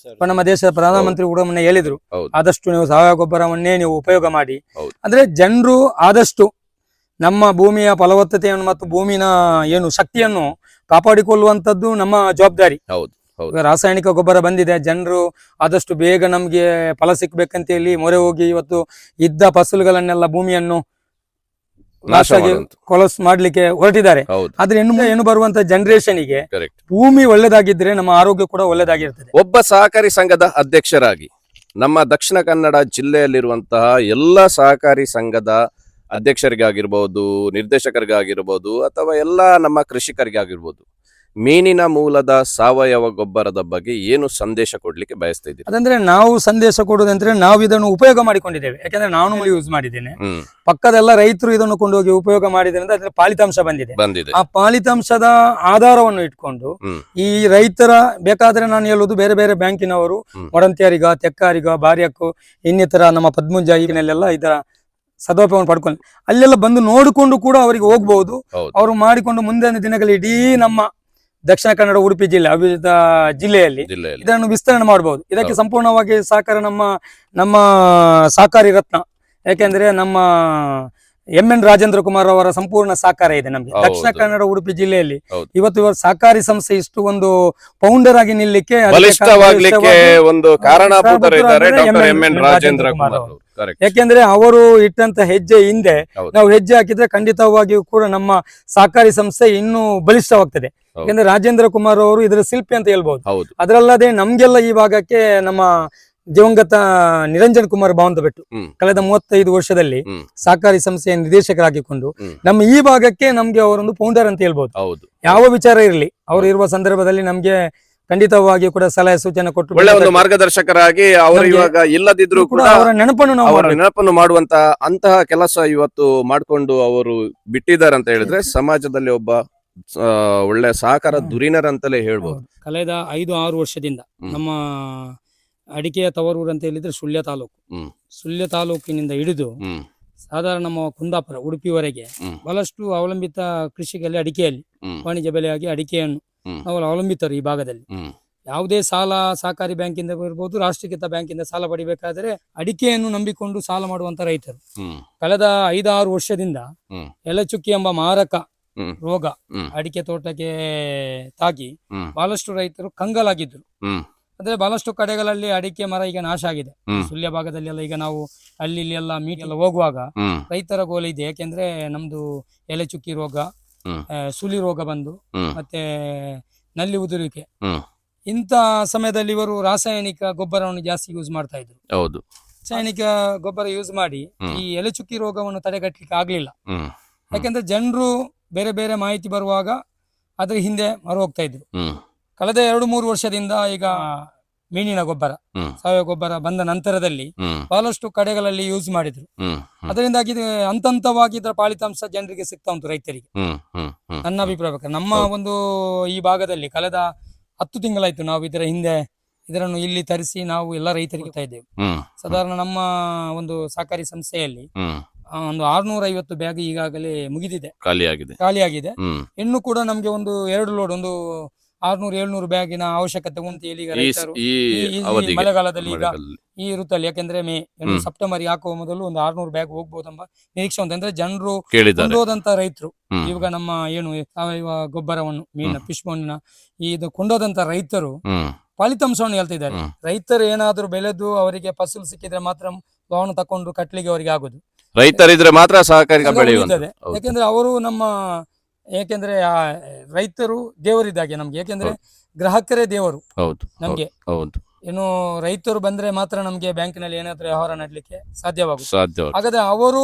Speaker 2: ನಮ್ಮ ದೇಶದ ಪ್ರಧಾನಮಂತ್ರಿ ಕೂಡ ಮೊನ್ನೆ ಹೇಳಿದ್ರು, ಆದಷ್ಟು ನೀವು ಸಾವಯವ ಗೊಬ್ಬರವನ್ನೇ ನೀವು ಉಪಯೋಗ ಮಾಡಿ. ಅಂದ್ರೆ ಜನರು ಆದಷ್ಟು ನಮ್ಮ ಭೂಮಿಯ ಫಲವತ್ತತೆಯನ್ನು ಮತ್ತು ಭೂಮಿನ ಏನು ಶಕ್ತಿಯನ್ನು ಕಾಪಾಡಿಕೊಳ್ಳುವಂತದ್ದು ನಮ್ಮ ಜವಾಬ್ದಾರಿ. ರಾಸಾಯನಿಕ ಗೊಬ್ಬರ ಬಂದಿದೆ, ಜನರು ಆದಷ್ಟು ಬೇಗ ನಮ್ಗೆ ಫಲ ಸಿಕ್ಬೇಕಂತ ಹೇಳಿ ಮೊರೆ ಹೋಗಿ ಇವತ್ತು ಇದ್ದ ಫಸಲುಗಳನ್ನೆಲ್ಲ ಭೂಮಿಯನ್ನು ಕೊಲಸ್ ಮಾಡ್ಲಿಕ್ಕೆ ಹೊರಟಿದ್ದಾರೆ. ಆದ್ರೆ ಏನು ಬರುವಂತ ಜನರೇಷನ್ಗೆ ಭೂಮಿ ಒಳ್ಳೆದಾಗಿದ್ರೆ ನಮ್ಮ ಆರೋಗ್ಯ ಕೂಡ ಒಳ್ಳೆದಾಗಿರ್ತದೆ.
Speaker 1: ಒಬ್ಬ ಸಹಕಾರಿ ಸಂಘದ ಅಧ್ಯಕ್ಷರಾಗಿ ನಮ್ಮ ದಕ್ಷಿಣ ಕನ್ನಡ ಜಿಲ್ಲೆಯಲ್ಲಿರುವಂತಹ ಎಲ್ಲ ಸಹಕಾರಿ ಸಂಘದ ಅಧ್ಯಕ್ಷರಿಗಾಗಿರ್ಬೋದು, ನಿರ್ದೇಶಕರಿಗಾಗಿರ್ಬೋದು, ಅಥವಾ ಎಲ್ಲ ನಮ್ಮ ಕೃಷಿಕರಿಗಾಗಿರ್ಬೋದು, ಮೀನಿನ ಮೂಲದ ಸಾವಯವ ಗೊಬ್ಬರದ ಬಗ್ಗೆ ಏನು ಸಂದೇಶ ಕೊಡ್ಲಿಕ್ಕೆ ಬಯಸ್ತಾ ಇದ್ದೀರಿ?
Speaker 2: ಅದಂದ್ರೆ ನಾವು ಸಂದೇಶ ಕೊಡುವುದಂದ್ರೆ ನಾವು ಇದನ್ನು ಉಪಯೋಗ ಮಾಡಿಕೊಂಡಿದ್ದೇವೆ. ಯಾಕಂದ್ರೆ ನಾನು ಯೂಸ್ ಮಾಡಿದ್ದೇನೆ, ಪಕ್ಕದೆಲ್ಲ ರೈತರು ಇದನ್ನು ಕೊಂಡೋಗಿ ಉಪಯೋಗ ಮಾಡಿದ್ರಿಂದ ಅದ್ರ ಫಲಿತಾಂಶ ಬಂದಿದೆ. ಆ ಫಲಿತಾಂಶದ ಆಧಾರವನ್ನು ಇಟ್ಕೊಂಡು ಈ ರೈತರ, ಬೇಕಾದ್ರೆ ನಾನು ಹೇಳುವುದು ಬೇರೆ ಬೇರೆ ಬ್ಯಾಂಕಿನವರು ಮಡಂತಿಯರಿಗ, ತೆಕ್ಕಾರಿಗ, ಬಾರ್ಯಕ್ಕೂ, ಇನ್ನಿತರ ನಮ್ಮ ಪದ್ಮುಂಜ ಈಗಿನಲ್ಲೆಲ್ಲ ಇದರ ಸದುಪಯೋಗ ಪಡ್ಕೊಂಡು ಅಲ್ಲೆಲ್ಲ ಬಂದು ನೋಡಿಕೊಂಡು ಕೂಡ ಅವರಿಗೆ ಹೋಗ್ಬಹುದು. ಅವರು ಮಾಡಿಕೊಂಡು ಮುಂದಿನ ದಿನಗಳಲ್ಲಿ ಇಡೀ ನಮ್ಮ ದಕ್ಷಿಣ ಕನ್ನಡ, ಉಡುಪಿ ಜಿಲ್ಲೆ, ಅಭಿವೃದ್ಧ ಜಿಲ್ಲೆಯಲ್ಲಿ ಇದನ್ನು ವಿಸ್ತರಣೆ ಮಾಡಬಹುದು. ಇದಕ್ಕೆ ಸಂಪೂರ್ಣವಾಗಿ ಸಹಕಾರ ನಮ್ಮ ಸಹಕಾರಿ ರತ್ನ. ಯಾಕೆಂದ್ರೆ ನಮ್ಮ ಎನ್ ರಾಜೇಂದ್ರ ಕುಮಾರ್ ಅವರ ಸಂಪೂರ್ಣ ಸಹಕಾರ ಇದೆ ನಮ್ಗೆ.
Speaker 1: ಹೌದು.
Speaker 2: ದಕ್ಷಿಣ ಕನ್ನಡ ಉಡುಪಿ ಜಿಲ್ಲೆಯಲ್ಲಿ
Speaker 1: ಹೌದು.
Speaker 2: ಇವತ್ತು ಇವರು ಸಹಕಾರಿ ಸಂಸ್ಥೆ ಇಷ್ಟು ಒಂದು ಫೌಂಡರ್ ಆಗಿ ನಿಲ್ಲಕ್ಕೆ
Speaker 1: ಬಲಿಷ್ಠವಾಗ್ಲಿಕ್ಕೆ ಒಂದು ಕಾರಣಭೂತರಿದ್ದಾರೆ ಡಾಕ್ಟರ್ ಎನ್ ರಾಜೇಂದ್ರ ಕುಮಾರ್
Speaker 2: ಅವರು.
Speaker 1: ಅವರು. Correct.
Speaker 2: ಯಾಕೆಂದ್ರೆ ಅವರು ಇಟ್ಟಂತ ಹೆಜ್ಜೆ ಹಿಂದೆ
Speaker 1: ಹೌದು.
Speaker 2: ನಾವು ಹೆಜ್ಜೆ ಹಾಕಿದ್ರೆ ಖಂಡಿತವಾಗಿಯೂ ಕೂಡ ನಮ್ಮ ಸಹಕಾರಿ ಸಂಸ್ಥೆ ಇನ್ನೂ ಬಲಿಷ್ಠವಾಗ್ತದೆ.
Speaker 1: ಹೌದು.
Speaker 2: ಯಾಕಂದ್ರೆ ರಾಜೇಂದ್ರ ಕುಮಾರ್ ಅವರು ಇದರ ಶಿಲ್ಪಿ ಅಂತ ಹೇಳ್ಬಹುದು.
Speaker 1: ಹೌದು.
Speaker 2: ಅದರಲ್ಲದೆ ನಮ್ಗೆಲ್ಲ ಈ ಭಾಗಕ್ಕೆ ನಮ್ಮ ದಿವಂಗತ ನಿರಂಜನ್ ಕುಮಾರ್ ಭಾವಂತ ಬೆಟ್ಟು
Speaker 1: ಹ್ಮ್.
Speaker 2: ಕಳೆದ 35 ವರ್ಷದಲ್ಲಿ
Speaker 1: ಹ್ಮ್.
Speaker 2: ಸಹಕಾರಿ ಸಂಸ್ಥೆಯ ನಿರ್ದೇಶಕರಾಗಿಕೊಂಡು
Speaker 1: ಹ್ಮ್.
Speaker 2: ನಮ್ಮ ಈ ಭಾಗಕ್ಕೆ ನಮ್ಗೆ ಅವರೊಂದು ಫೌಂಡರ್ ಅಂತ ಹೇಳ್ಬಹುದು.
Speaker 1: ಹೌದು.
Speaker 2: ಯಾವ ವಿಚಾರ ಇರಲಿ ಅವರು ಇರುವ ಸಂದರ್ಭದಲ್ಲಿ ನಮ್ಗೆ ಖಂಡಿತವಾಗಿಯೂ ಕೂಡ ಸಲಹೆ ಸೂಚನೆ ಕೊಟ್ಟು
Speaker 1: ಒಳ್ಳೆ ಒಂದು ಮಾರ್ಗದರ್ಶಕರಾಗಿ ಅವರು
Speaker 2: ನಮ್ಗೆ
Speaker 1: ಇವಾಗ ಇಲ್ಲದಿದ್ರು
Speaker 2: ಕೂಡ
Speaker 1: ಕೂಡ
Speaker 2: ಅವರ ನೆನಪನ್ನು ನಾವು
Speaker 1: ಅವರ
Speaker 2: ಮಾಡ್ಬೇಕು.
Speaker 1: ನೆನಪನ್ನು ಮಾಡುವಂತ ಅಂತಹ ಕೆಲಸ ಇವತ್ತು ಮಾಡ್ಕೊಂಡು ಅವರು ಬಿಟ್ಟಿದ್ದಾರೆ ಅಂತ ಹೇಳಿದ್ರೆ ಸಮಾಜದಲ್ಲಿ ಒಬ್ಬ ಒಳ್ಳೆ ಸಹಕಾರ ಧುರೀಣರಂತಲೇ ಹೇಳ್ಬೋದು.
Speaker 2: ಕಳೆದ 5-6 ವರ್ಷದಿಂದ
Speaker 1: ಹ್ಮ್.
Speaker 2: ನಮ್ಮ ಅಡಿಕೆಯ ತವರೂರು ಅಂತ ಹೇಳಿದ್ರೆ ಸುಳ್ಯ ತಾಲೂಕು.
Speaker 1: ಹ್ಮ್.
Speaker 2: ಸುಳ್ಯ ತಾಲೂಕಿನಿಂದ ಹಿಡಿದು
Speaker 1: ಹ್ಮ್.
Speaker 2: ಸಾಧಾರಣ ನಮ್ಮ ಕುಂದಾಪುರ ಉಡುಪಿವರೆಗೆ
Speaker 1: ಹ್ಮ್.
Speaker 2: ಬಹಳಷ್ಟು ಅವಲಂಬಿತ ಕೃಷಿಯಲ್ಲಿ ಅಡಿಕೆಯಲ್ಲಿ
Speaker 1: ಹ್ಮ್.
Speaker 2: ವಾಣಿಜ್ಯ ಬೆಳೆಯಾಗಿ ಅಡಿಕೆಯನ್ನು
Speaker 1: ಹ್ಮ್.
Speaker 2: ನಾವು ಅವಲಂಬಿತರು ಈ ಭಾಗದಲ್ಲಿ.
Speaker 1: ಹ್ಮ್.
Speaker 2: ಯಾವುದೇ ಸಾಲ ಸಹಕಾರಿ ಬ್ಯಾಂಕಿಂದ ಇರ್ಬೋದು, ರಾಷ್ಟ್ರೀಕೃತ ಬ್ಯಾಂಕಿಂದ ಸಾಲ ಪಡಿಬೇಕಾದ್ರೆ ಅಡಿಕೆಯನ್ನು ನಂಬಿಕೊಂಡು ಸಾಲ ಮಾಡುವಂತ ರೈತರು.
Speaker 1: ಹ್ಮ್.
Speaker 2: ಕಳೆದ 5-6 ವರ್ಷದಿಂದ
Speaker 1: ಹ್ಮ್.
Speaker 2: ಎಲೆಚುಕ್ಕಿ ಎಂಬ ಮಾರಕ
Speaker 1: ಹ್ಮ್.
Speaker 2: ರೋಗ
Speaker 1: ಹ್ಮ್.
Speaker 2: ಅಡಿಕೆ ತೋಟಕ್ಕೆ ತಾಗಿ
Speaker 1: ಹ್ಮ್.
Speaker 2: ಬಹಳಷ್ಟು ರೈತರು ಕಂಗಾಲಾಗಿದ್ರು.
Speaker 1: ಹ್ಮ್.
Speaker 2: ಅಂದ್ರೆ ಬಹಳಷ್ಟು ಕಡೆಗಳಲ್ಲಿ ಅಡಿಕೆ ಮರ ಈಗ ನಾಶ ಆಗಿದೆ.
Speaker 1: ಹ್ಮ್.
Speaker 2: ಸುಳ್ಯ ಭಾಗದಲ್ಲಿ ಎಲ್ಲ ಈಗ ನಾವು ಅಲ್ಲಿ ಇಲ್ಲಿ ಎಲ್ಲ ಮೀಟ್ ಎಲ್ಲ ಹೋಗುವಾಗ
Speaker 1: ಹ್ಮ್.
Speaker 2: ರೈತರ ಗೋಲು ಇದೆ. ಯಾಕೆಂದ್ರೆ ನಮ್ದು ಎಲೆ ಚುಕ್ಕಿ ರೋಗ,
Speaker 1: ಹ್ಮ್.
Speaker 2: ಸುಳಿ ರೋಗ ಬಂದು
Speaker 1: ಹ್ಮ್.
Speaker 2: ಮತ್ತೆ ನಲ್ಲಿ ಉದುರುವಿಕೆ.
Speaker 1: ಹ್ಮ್.
Speaker 2: ಇಂಥ ಸಮಯದಲ್ಲಿ ಇವರು ರಾಸಾಯನಿಕ ಗೊಬ್ಬರವನ್ನು ಜಾಸ್ತಿ ಯೂಸ್ ಮಾಡ್ತಾ ಇದ್ರು.
Speaker 1: ಹೌದು.
Speaker 2: ರಾಸಾಯನಿಕ ಗೊಬ್ಬರ ಯೂಸ್ ಮಾಡಿ
Speaker 1: ಹ್ಮ್.
Speaker 2: ಈ ಎಲೆ ಚುಕ್ಕಿ ರೋಗವನ್ನು ತಡೆಗಟ್ಟಲಿಕ್ಕೆ ಆಗ್ಲಿಲ್ಲ.
Speaker 1: ಹ್ಮ್.
Speaker 2: ಯಾಕೆಂದ್ರೆ ಜನರು ಬೇರೆ ಬೇರೆ ಮಾಹಿತಿ ಬರುವಾಗ ಅದ್ರ ಹಿಂದೆ ಮರು ಹೋಗ್ತಾ ಇದ್ರು.
Speaker 1: ಹ್ಮ್.
Speaker 2: ಕಳೆದ 2-3 ವರ್ಷದಿಂದ ಈಗ ಮೀನಿನ ಗೊಬ್ಬರ,
Speaker 1: ಹ್ಮ್.
Speaker 2: ಸಾವಯವ ಗೊಬ್ಬರ ಬಂದ ನಂತರದಲ್ಲಿ
Speaker 1: ಹ್ಮ್.
Speaker 2: ಬಹಳಷ್ಟು ಕಡೆಗಳಲ್ಲಿ ಯೂಸ್ ಮಾಡಿದ್ರು.
Speaker 1: ಹ್ಮ್. ಹ್ಮ್.
Speaker 2: ಅದರಿಂದಾಗಿ ಇದು ಹಂತವಾಗಿ ಇದರ ಫಲಿತಾಂಶ ಜನರಿಗೆ ಸಿಗ್ತಾ ಉಂಟು, ರೈತರಿಗೆ.
Speaker 1: ಹ್ಮ್. ಹ್ಮ್. ಹ್ಮ್.
Speaker 2: ನನ್ನ ಅಭಿಪ್ರಾಯ ಪ್ರಕಾರ ನಮ್ಮ ಒಂದು ಈ ಭಾಗದಲ್ಲಿ ಕಳೆದ 10 ತಿಂಗಳಾಯ್ತು ನಾವು ಇದರ ಹಿಂದೆ ಇದನ್ನು ಇಲ್ಲಿ ತರಿಸಿ ನಾವು ಎಲ್ಲ ರೈತರಿಗೆ ಕೊಡ್ತಾ ಇದ್ದೇವೆ.
Speaker 1: ಹ್ಮ್.
Speaker 2: ಸಾಧಾರಣ ನಮ್ಮ ಒಂದು ಸಹಕಾರಿ ಸಂಸ್ಥೆಯಲ್ಲಿ
Speaker 1: ಹ್ಮ್.
Speaker 2: ಒಂದು 650 ಬ್ಯಾಗ್ ಈಗಾಗಲೇ ಮುಗಿದಿದೆ, ಖಾಲಿಯಾಗಿದೆ.
Speaker 1: ಹ್ಮ್.
Speaker 2: ಇನ್ನು ಕೂಡ ನಮ್ಗೆ ಒಂದು 2 ಲೋಡ್ ಒಂದು 600-700 ಬ್ಯಾಗಿನ ಅವಶ್ಯಕತೆ ಉಂಟು ಇಲ್ಲಿ ಈಗ ರೈತರು
Speaker 1: ಈ
Speaker 2: ಈ
Speaker 1: ಅವಧಿಗೆ
Speaker 2: ಮಳೆಗಾಲದಲ್ಲಿ ಈಗ
Speaker 1: ಮಳೆಗಾಲದಲ್ಲಿ.
Speaker 2: ಈ ಋತುಯಲ್ಲಿ. ಯಾಕೆಂದ್ರೆ ಮೇ ಸೆಪ್ಟೆಂಬರ್ ಹಾಕುವ ಮೊದಲು ಒಂದು 600 ಬ್ಯಾಗ್ ಹೋಗ್ಬೋದೆಂಬ ನಿರೀಕ್ಷೆ ಉಂಟು. ಅಂದ್ರೆ ಜನರು
Speaker 1: ಕೇಳಿದ್ದಾರೆ.
Speaker 2: ಕೊಂಡೋದಂತ ರೈತರು
Speaker 1: ಹ್ಮ್.
Speaker 2: ಇವಾಗ ನಮ್ಮ ಏನು ಸಾವಯವ ಗೊಬ್ಬರವನ್ನು ಮೀನ ಫಿಶ್ ಬೋನ್ನ ಇದು ಕೊಂಡೋದಂತ ರೈತರು
Speaker 1: ಹ್ಮ್.
Speaker 2: ಫಲಿತಾಂಶವನ್ನು ಹೇಳ್ತಾ ಇದ್ದಾರೆ.
Speaker 1: ಹ್ಮ್.
Speaker 2: ರೈತರು ಏನಾದ್ರೂ ಬೆಳೆದು ಅವರಿಗೆ ಫಸಲು ಸಿಕ್ಕಿದ್ರೆ ಮಾತ್ರ ಲೋನ್ ತಕೊಂಡು ಕಟ್ಲಿಕ್ಕೆ ಅವರಿಗೆ ಆಗುದು.
Speaker 1: ರೈತರಿದ್ರೆ ಮಾತ್ರ ಸಹಕಾರಿಕ
Speaker 2: ಸಂಘ
Speaker 1: ಬೆಳೆಯುವಂತ.
Speaker 2: ಉಳಿತದೆ. ಯಾಕೆಂದ್ರೆ ಅವರು ನಮ್ಮ ಯಾಕೆಂದ್ರೆ ಆ ರೈತರು ದೇವರಿದ್ದಾಗೆ ನಮ್ಗೆ. ಯಾಕೆಂದ್ರೆ ಗ್ರಾಹಕರೇ ದೇವರು
Speaker 1: ಹೌದು.
Speaker 2: ನಮ್ಗೆ.
Speaker 1: ಹೌದು.
Speaker 2: ಏನು ರೈತರು ಬಂದ್ರೆ ಮಾತ್ರ ನಮ್ಗೆ ಬ್ಯಾಂಕಿನಲ್ಲಿ ಏನಾದ್ರೂ ವ್ಯವಹಾರ ನಡ್ಲಿಕ್ಕೆ ಸಾಧ್ಯವಾಗುತ್ತೆ.
Speaker 1: ಸಾಧ್ಯ.
Speaker 2: ಹಾಗಾದ್ರೆ ಅವರು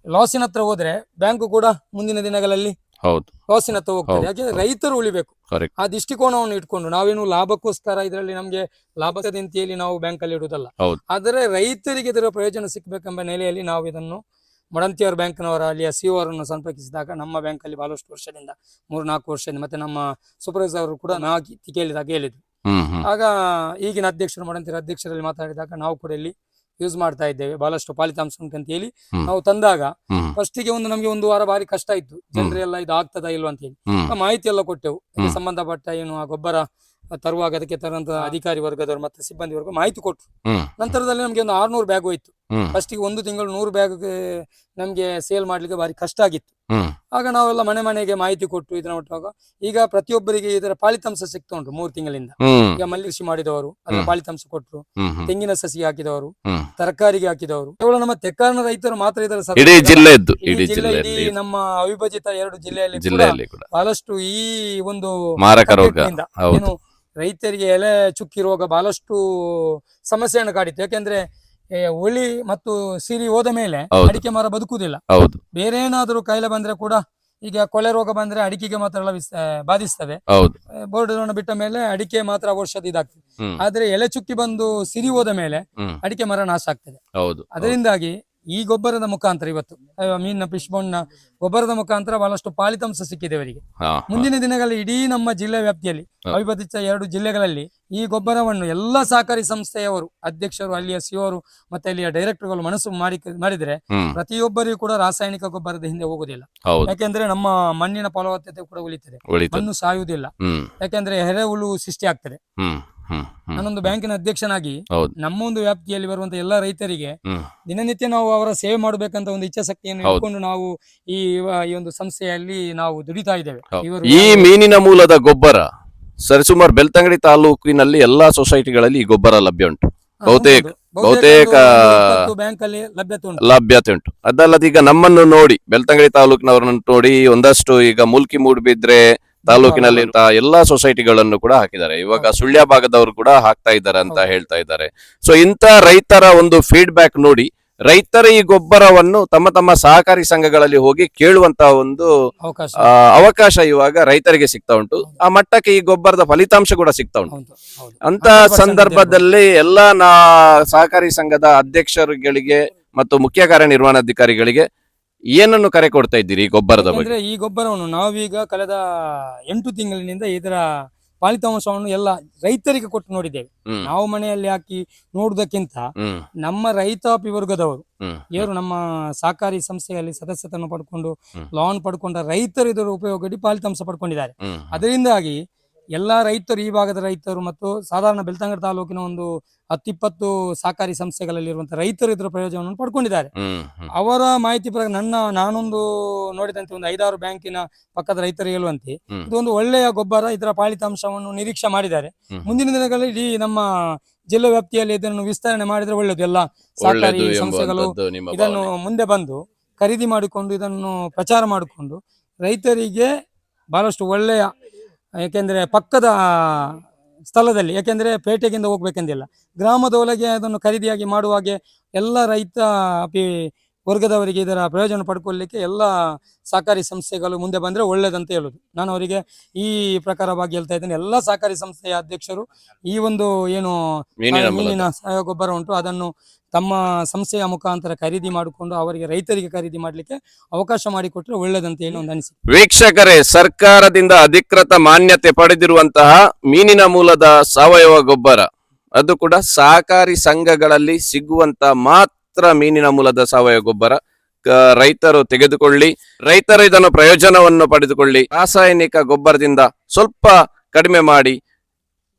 Speaker 2: ಲಾಸಿನ ಹತ್ರ ಹೋದ್ರೆ ಬ್ಯಾಂಕು ಕೂಡ ಮುಂದಿನ ದಿನಗಳಲ್ಲಿ
Speaker 1: ಹೌದು.
Speaker 2: ಲಾಸಿನ ಹತ್ರ ಹೋಗ್ತದೆ.
Speaker 1: ಹೌದು.
Speaker 2: ಯಾಕೆಂದ್ರೆ ರೈತರು ಉಳಿಬೇಕು.
Speaker 1: Correct.
Speaker 2: ಆ ದೃಷ್ಟಿಕೋನವನ್ನು ಇಟ್ಕೊಂಡು ನಾವೇನು ಲಾಭಕ್ಕೋಸ್ಕರ ಇದರಲ್ಲಿ ನಮ್ಗೆ ಲಾಭದ ರೀತಿಯಲ್ಲಿ ನಾವು ಬ್ಯಾಂಕ್ ಅಲ್ಲಿ ಇಡುವುದಲ್ಲ.
Speaker 1: ಹೌದು.
Speaker 2: ಆದರೆ ರೈತರಿಗೆ ಇದರ ಪ್ರಯೋಜನ ಸಿಕ್ಬೇಕೆಂಬ ನೆಲೆಯಲ್ಲಿ ನಾವು ಇದನ್ನು ಮಡಂತಿಯವರ ಬ್ಯಾಂಕ್ನವರ ಅಲ್ಲಿಯ ಸಿಒ ಅವರನ್ನು ಸಂಪರ್ಕಿಸಿದಾಗ ನಮ್ಮ ಬ್ಯಾಂಕ್ ಅಲ್ಲಿ ಬಹಳಷ್ಟು ವರ್ಷದಿಂದ 3-4 ವರ್ಷದಿಂದ ಮತ್ತೆ ನಮ್ಮ ಸೂಪರ್ವೈಸರ್ ಅವರು ಕೂಡ ಕೇಳಿದಾಗ ಹೇಳಿದ್ರು.
Speaker 1: ಹ್ಮ್. ಹ್ಮ್.
Speaker 2: ಆಗ ಈಗಿನ ಅಧ್ಯಕ್ಷರು ಮಡಂತಿಯವರ ಅಧ್ಯಕ್ಷರಲ್ಲಿ ಮಾತಾಡಿದಾಗ ನಾವು ಕೂಡ ಇಲ್ಲಿ ಯೂಸ್ ಮಾಡ್ತಾ ಇದ್ದೇವೆ, ಬಹಳಷ್ಟು ಫಲಿತಾಂಶ ಉಂಟು ಅಂತ ಹೇಳಿ
Speaker 1: ಹ್ಮ್.
Speaker 2: ನಾವು ತಂದಾಗ
Speaker 1: ಹ್ಮ್.
Speaker 2: ಫಸ್ಟಿಗೆ ನಮ್ಗೆ 1 ವಾರ ಬಾರಿ ಕಷ್ಟ ಇತ್ತು. ಜನರೆಲ್ಲ ಇದು ಆಗ್ತದಾ ಇಲ್ವಾ ಅಂತ ಹೇಳಿ
Speaker 1: ಹ್ಮ್.
Speaker 2: ಮಾಹಿತಿ ಎಲ್ಲ ಕೊಟ್ಟೆವು. ಅದಕ್ಕೆ
Speaker 1: ಹ್ಮ್.
Speaker 2: ಸಂಬಂಧಪಟ್ಟ ಏನು ಆ ಗೊಬ್ಬರ ತರುವಾಗ ಅದಕ್ಕೆ ತರಂತ ಅಧಿಕಾರಿ ವರ್ಗದವರು ಮತ್ತೆ ಸಿಬ್ಬಂದಿ ವರ್ಗ ಮಾಹಿತಿ ಕೊಟ್ಟರು.
Speaker 1: ಹ್ಮ್.
Speaker 2: ನಂತರದಲ್ಲಿ ನಮ್ಗೆ ಒಂದು 600 ಬ್ಯಾಗ್ ಹೋಯ್ತು.
Speaker 1: ಹ್ಮ್.
Speaker 2: ಫಸ್ಟಿಗೆ 1 ತಿಂಗಳು 100 ಬ್ಯಾಗ್ ನಮ್ಗೆ ಸೇಲ್ ಮಾಡ್ಲಿಕ್ಕೆ ಬಾರಿ ಕಷ್ಟ ಆಗಿತ್ತು.
Speaker 1: ಹ್ಮ್.
Speaker 2: ಆಗ ನಾವೆಲ್ಲ ಮನೆಗೆ ಮಾಹಿತಿ ಕೊಟ್ಟು ಇದನ್ನ ಒಟ್ಟಾಗ ಈಗ ಪ್ರತಿಯೊಬ್ಬರಿಗೆ ಇದರ ಫಲಿತಾಂಶ ಸಿಗ್ತಾ ಉಂಟು 3 ತಿಂಗಳಿಂದ.
Speaker 1: ಹ್ಮ್.
Speaker 2: ಈಗ ಮಲ್ಲಿ ಕೃಷಿ ಮಾಡಿದವರು ಅದರ
Speaker 1: ಹ್ಮ್.
Speaker 2: ಫಲಿತಾಂಶ ಕೊಟ್ಟರು,
Speaker 1: ಹ್ಮ್. ಹ್ಮ್.
Speaker 2: ತೆಂಗಿನ ಸಸಿ ಹಾಕಿದವರು,
Speaker 1: ಹ್ಮ್.
Speaker 2: ತರಕಾರಿಗೆ ಹಾಕಿದವರು, ಕೇವಲ ನಮ್ಮ ತೆಕ್ಕಾರನ ರೈತರು ಮಾತ್ರ ಇದರ
Speaker 1: ಇಡೀ ಜಿಲ್ಲೆಯದ್ದು
Speaker 2: ಇಡೀ ಜಿಲ್ಲೆಯಲ್ಲಿ ನಮ್ಮ ಅವಿಭಜಿತ 2 ಜಿಲ್ಲೆಯಲ್ಲಿ ಕೂಡ
Speaker 1: ಕೂಡ
Speaker 2: ಬಹಳಷ್ಟು ಈ ಒಂದು
Speaker 1: ಮಾರಕ ರೋಗ.
Speaker 2: ಕಟ್ಟೆಯಿಂದ
Speaker 1: ಹೌದು.
Speaker 2: ಏನು ರೈತರಿಗೆ ಎಲೆ ಚುಕ್ಕಿ ರೋಗ ಬಹಳಷ್ಟು ಸಮಸ್ಯೆಯನ್ನು ಕಾಡಿತ್ತು. ಯಾಕೆಂದ್ರೆ ಹುಳಿ ಮತ್ತು ಸಿರಿ ಹೋದ ಮೇಲೆ
Speaker 1: ಹೌದು.
Speaker 2: ಅಡಿಕೆ ಮರ ಬದುಕುವುದಿಲ್ಲ.
Speaker 1: ಹೌದು.
Speaker 2: ಬೇರೆ ಏನಾದರೂ ಕಾಯಿಲೆ ಬಂದ್ರೆ ಕೂಡ ಈಗ ಕೊಳೆ ರೋಗ ಬಂದ್ರೆ ಅಡಿಕೆಗೆ ಮಾತ್ರ ಎಲ್ಲ ಬಾಧಿಸ್ತವೆ.
Speaker 1: ಹೌದು.
Speaker 2: ಬೋರ್ಡ್ ಬಿಟ್ಟ ಮೇಲೆ ಅಡಿಕೆ ಮಾತ್ರ ಔಷಧಿ ಇದಾಗ್ತದೆ.
Speaker 1: ಹ್ಮ್.
Speaker 2: ಆದ್ರೆ ಎಲೆ ಚುಕ್ಕಿ ಬಂದು ಸಿರಿ ಹೋದ ಮೇಲೆ
Speaker 1: ಹ್ಮ್.
Speaker 2: ಅಡಿಕೆ ಮರ ನಾಶ ಆಗ್ತದೆ.
Speaker 1: ಹೌದು.
Speaker 2: ಅದರಿಂದಾಗಿ ಈ ಗೊಬ್ಬರದ ಮುಖಾಂತರ ಇವತ್ತು ಮೀನಿನ ಫಿಶ್ ಬೋನ್ನ ಗೊಬ್ಬರದ ಮುಖಾಂತರ ಬಹಳಷ್ಟು ಫಲಿತಾಂಶ ಸಿಕ್ಕಿದೆ ಅವರಿಗೆ.
Speaker 1: ಹಾ.
Speaker 2: ಮುಂದಿನ ದಿನಗಳಲ್ಲಿ ಇಡೀ ನಮ್ಮ ಜಿಲ್ಲೆ ವ್ಯಾಪ್ತಿಯಲ್ಲಿ ಅವಿಭಜಿತ 2 ಜಿಲ್ಲೆಗಳಲ್ಲಿ ಈ ಗೊಬ್ಬರವನ್ನು ಎಲ್ಲ ಸಹಕಾರಿ ಸಂಸ್ಥೆಯವರು ಅಧ್ಯಕ್ಷರು, ಅಲ್ಲಿಯ ಸಿಒರು ಮತ್ತೆ ಅಲ್ಲಿಯ ಡೈರೆಕ್ಟರ್ಗಳು ಮನಸ್ಸು ಮಾಡಿದ್ರೆ
Speaker 1: ಹ್ಮ್.
Speaker 2: ಪ್ರತಿಯೊಬ್ಬರಿಗೂ ಕೂಡ ರಾಸಾಯನಿಕ ಗೊಬ್ಬರದ ಹಿಂದೆ ಹೋಗುದಿಲ್ಲ.
Speaker 1: ಹೌದು.
Speaker 2: ಯಾಕೆಂದ್ರೆ ನಮ್ಮ ಮಣ್ಣಿನ ಫಲವತ್ತತೆ ಕೂಡ ಉಳಿತದೆ,
Speaker 1: ಉಳಿತದೆ.
Speaker 2: ಮಣ್ಣು ಸಾಯುವುದಿಲ್ಲ.
Speaker 1: ಹ್ಮ್.
Speaker 2: ಯಾಕೆಂದ್ರೆ ಎರೆಹುಳು ಸೃಷ್ಟಿ ಆಗ್ತದೆ.
Speaker 1: ಹ್ಮ್.
Speaker 2: ನಾನೊಂದು ಬ್ಯಾಂಕಿನ ಅಧ್ಯಕ್ಷನಾಗಿ
Speaker 1: ಹೌದು.
Speaker 2: ನಮ್ಮ ಒಂದು ವ್ಯಾಪ್ತಿಯಲ್ಲಿ ಬರುವಂತ ಎಲ್ಲಾ ರೈತರಿಗೆ
Speaker 1: ಹ್ಮ್.
Speaker 2: ದಿನನಿತ್ಯ ನಾವು ಅವರ ಸೇವೆ ಮಾಡಬೇಕಂತ ಒಂದು ಇಚ್ಛಾಶಕ್ತಿಯನ್ನು
Speaker 1: ಹೌದು.
Speaker 2: ಇಟ್ಕೊಂಡು ನಾವು ಈ ಒಂದು ಸಂಸ್ಥೆಯಲ್ಲಿ ನಾವು ದುಡಿತಾ ಇದ್ದೇವೆ. ಇವರು
Speaker 1: ಈ ಮೀನಿನ ಮೂಲದ ಗೊಬ್ಬರ ಸರಿಸುಮಾರು ಬೆಳ್ತಂಗಡಿ ತಾಲೂಕಿನಲ್ಲಿ ಎಲ್ಲಾ ಸೊಸೈಟಿಗಳಲ್ಲಿ ಈ ಗೊಬ್ಬರ ಲಭ್ಯ ಉಂಟು. ಬಹುತೇಕ
Speaker 2: ಬ್ಯಾಂಕ್ ಅಲ್ಲಿ ಲಭ್ಯತೆ ಉಂಟು.
Speaker 1: ಲಭ್ಯತೆ ಉಂಟು. ಅದಲ್ಲದೆ ಈಗ ನಮ್ಮನ್ನು ನೋಡಿ, ಬೆಳ್ತಂಗಡಿ ತಾಲೂಕಿನವರನ್ನು ನೋಡಿ ಒಂದಷ್ಟು ಈಗ ಮುಲ್ಕಿ ಮೂಡ್ಬಿದ್ರೆ ತಾಲೂಕಿನಲ್ಲಿ ಎಲ್ಲಾ ಸೊಸೈಟಿಗಳನ್ನು ಕೂಡ ಹಾಕಿದ್ದಾರೆ. ಇವಾಗ ಸುಳ್ಯ ಭಾಗದವರು ಕೂಡ ಹಾಕ್ತಾ ಇದ್ದಾರೆ ಅಂತ ಹೇಳ್ತಾ ಇದ್ದಾರೆ. ಸೊ ಇಂತ ರೈತರ ಒಂದು ಫೀಡ್ಬ್ಯಾಕ್ ನೋಡಿ ರೈತರ ಈ ಗೊಬ್ಬರವನ್ನು ತಮ್ಮ ತಮ್ಮ ಸಹಕಾರಿ ಸಂಘಗಳಲ್ಲಿ ಹೋಗಿ ಕೇಳುವಂತ ಒಂದು ಅವಕಾಶ ಇವಾಗ ರೈತರಿಗೆ ಸಿಗ್ತಾ ಉಂಟು. ಆ ಮಟ್ಟಕ್ಕೆ ಈ ಗೊಬ್ಬರದ ಫಲಿತಾಂಶ ಕೂಡ ಸಿಗ್ತಾ ಉಂಟು. ಅಂತ ಸಂದರ್ಭದಲ್ಲಿ ಎಲ್ಲಾ ಸಹಕಾರಿ ಸಂಘದ ಅಧ್ಯಕ್ಷರುಗಳಿಗೆ ಮತ್ತು ಮುಖ್ಯ ಕಾರ್ಯನಿರ್ವಹಣಾಧಿಕಾರಿಗಳಿಗೆ ಏನನ್ನು ಕರೆ ಕೊಡ್ತಾ ಇದ್ದೀರಿ ಈ ಗೊಬ್ಬರದ ಬಗ್ಗೆ?
Speaker 2: ಈ ಗೊಬ್ಬರವನ್ನು ನಾವೀಗ ಕಳೆದ 8 ತಿಂಗಳಿನಿಂದ ಇದರ ಫಲಿತಾಂಶವನ್ನು ಎಲ್ಲ ರೈತರಿಗೆ ಕೊಟ್ಟು ನೋಡಿದ್ದೇವೆ. ನಾವು ಮನೆಯಲ್ಲಿ ಹಾಕಿ ನೋಡುವುದಕ್ಕಿಂತ ನಮ್ಮ ರೈತಾಪಿ ವರ್ಗದವರು ಇವರು ನಮ್ಮ ಸಹಕಾರಿ ಸಂಸ್ಥೆಯಲ್ಲಿ ಸದಸ್ಯತನ್ನು ಪಡ್ಕೊಂಡು ಲೋನ್ ಪಡ್ಕೊಂಡ ರೈತರು ಇದರ ಉಪಯೋಗದಲ್ಲಿ ಫಲಿತಾಂಶ ಪಡ್ಕೊಂಡಿದ್ದಾರೆ. ಅದರಿಂದಾಗಿ ಎಲ್ಲಾ ರೈತರು, ಈ ಭಾಗದ ರೈತರು ಮತ್ತು ಸಾಧಾರಣ ಬೆಳ್ತಂಗಡಿ ತಾಲೂಕಿನ ಒಂದು 10-20 ಸಹಕಾರಿ ಸಂಸ್ಥೆಗಳಲ್ಲಿರುವಂತಹ ರೈತರು ಇದರ ಪ್ರಯೋಜನವನ್ನು ಪಡ್ಕೊಂಡಿದ್ದಾರೆ. ಅವರ ಮಾಹಿತಿ ಪ್ರಕಾರ ನಾನೊಂದು ನೋಡಿದಂತೆ ಒಂದು 5-6 ಬ್ಯಾಂಕಿನ ಪಕ್ಕದ ರೈತರು ಹೇಳುವಂತೆ ಇದೊಂದು ಒಳ್ಳೆಯ ಗೊಬ್ಬರ, ಇದರ ಫಲಿತಾಂಶವನ್ನು ನಿರೀಕ್ಷೆ ಮಾಡಿದ್ದಾರೆ. ಮುಂದಿನ ದಿನಗಳಲ್ಲಿ ನಮ್ಮ ಜಿಲ್ಲಾ ವ್ಯಾಪ್ತಿಯಲ್ಲಿ ಇದನ್ನು ವಿಸ್ತರಣೆ ಮಾಡಿದ್ರೆ ಒಳ್ಳೆಯದು. ಎಲ್ಲ ಸಹಕಾರಿ ಸಂಸ್ಥೆಗಳು ಇದನ್ನು ಮುಂದೆ ಬಂದು ಖರೀದಿ ಮಾಡಿಕೊಂಡು ಇದನ್ನು ಪ್ರಚಾರ ಮಾಡಿಕೊಂಡು ರೈತರಿಗೆ ಬಹಳಷ್ಟು ಒಳ್ಳೆಯ, ಯಾಕೆಂದ್ರೆ ಪಕ್ಕದ ಸ್ಥಳದಲ್ಲಿ, ಯಾಕೆಂದ್ರೆ ಪೇಟೆಗಿಂದ ಹೋಗ್ಬೇಕೆಂದಿಲ್ಲ, ಗ್ರಾಮದ ಒಳಗೆ ಅದನ್ನು ಖರೀದಿಯಾಗಿ ಮಾಡುವಾಗೆ ಎಲ್ಲ ರೈತ ವರ್ಗದವರಿಗೆ ಇದರ ಪ್ರಯೋಜನ ಪಡ್ಕೊಳ್ಳಿಕ್ಕೆ ಎಲ್ಲ ಸಹಕಾರಿ ಸಂಸ್ಥೆಗಳು ಮುಂದೆ ಬಂದ್ರೆ ಒಳ್ಳೇದಂತ ಹೇಳುದು. ನಾನು ಅವರಿಗೆ ಈ ಪ್ರಕಾರವಾಗಿ ಹೇಳ್ತಾ ಇದ್ದೇನೆ. ಎಲ್ಲ ಸಹಕಾರಿ ಸಂಸ್ಥೆಯ ಅಧ್ಯಕ್ಷರು ಈ ಒಂದು ಏನು ಮೀನಿನ ಗೊಬ್ಬರ ಉಂಟು ಅದನ್ನು ತಮ್ಮ ಸಂಸ್ಥೆಯ ಮುಖಾಂತರ ಖರೀದಿ ಮಾಡಿಕೊಂಡು ಅವರಿಗೆ ರೈತರಿಗೆ ಖರೀದಿ ಮಾಡ್ಲಿಕ್ಕೆ ಅವಕಾಶ ಮಾಡಿಕೊಟ್ರೆ ಒಳ್ಳೇದಂತ ಏನೋ ಒಂದು ಅನಿಸಿಕೆ.
Speaker 1: ವೀಕ್ಷಕರೇ, ಸರ್ಕಾರದಿಂದ ಅಧಿಕೃತ ಮಾನ್ಯತೆ ಪಡೆದಿರುವಂತಹ ಮೀನಿನ ಮೂಲದ ಸಾವಯವ ಗೊಬ್ಬರ, ಅದು ಕೂಡ ಸಹಕಾರಿ ಸಂಘಗಳಲ್ಲಿ ಸಿಗುವಂತ ಮಾತ್ರ ಮೀನಿನ ಮೂಲದ ಸಾವಯವ ಗೊಬ್ಬರ ರೈತರು ತೆಗೆದುಕೊಳ್ಳಿ. ರೈತರು ಇದನ್ನು ಪ್ರಯೋಜನವನ್ನು ಪಡೆದುಕೊಳ್ಳಿ. ರಾಸಾಯನಿಕ ಗೊಬ್ಬರದಿಂದ ಸ್ವಲ್ಪ ಕಡಿಮೆ ಮಾಡಿ.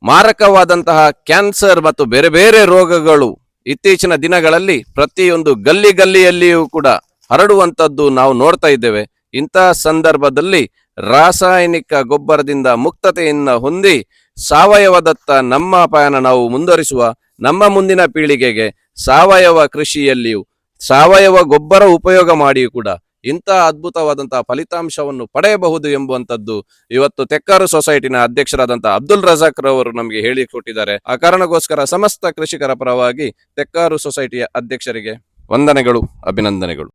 Speaker 1: ಮಾರಕವಾದಂತಹ ಕ್ಯಾನ್ಸರ್ ಮತ್ತು ಬೇರೆ ಬೇರೆ ರೋಗಗಳು ಇತ್ತೀಚಿನ ದಿನಗಳಲ್ಲಿ ಪ್ರತಿಯೊಂದು ಗಲ್ಲಿಯಲ್ಲಿಯೂ ಕೂಡ ಹರಡುವಂತದ್ದು ನಾವು ನೋಡ್ತಾ ಇದ್ದೇವೆ. ಇಂತಹ ಸಂದರ್ಭದಲ್ಲಿ ರಾಸಾಯನಿಕ ಗೊಬ್ಬರದಿಂದ ಮುಕ್ತತೆಯನ್ನು ಹೊಂದಿ ಸಾವಯವದತ್ತ ನಮ್ಮ ಪಯಣ ನಾವು ಮುಂದುವರಿಸುವ. ನಮ್ಮ ಮುಂದಿನ ಪೀಳಿಗೆಗೆ ಸಾವಯವ ಕೃಷಿಯಲ್ಲಿಯೂ ಸಾವಯವ ಗೊಬ್ಬರ ಉಪಯೋಗ ಮಾಡಿಯೂ ಕೂಡ ಇಂತಹ ಅದ್ಭುತವಾದಂತಹ ಫಲಿತಾಂಶವನ್ನು ಪಡೆಯಬಹುದು ಎಂಬುವಂತದ್ದು ಇವತ್ತು ತೆಕ್ಕಾರು ಸೊಸೈಟಿನ ಅಧ್ಯಕ್ಷರಾದಂತಹ ಅಬ್ದುಲ್ ರಜಾಕ್ ರವರು ನಮಗೆ ಹೇಳಿಕೊಟ್ಟಿದ್ದಾರೆ. ಆ ಕಾರಣಕ್ಕೋಸ್ಕರ ಸಮಸ್ತ ಕೃಷಿಕರ ಪರವಾಗಿ ತೆಕ್ಕಾರು ಸೊಸೈಟಿಯ ಅಧ್ಯಕ್ಷರಿಗೆ ವಂದನೆಗಳು, ಅಭಿನಂದನೆಗಳು.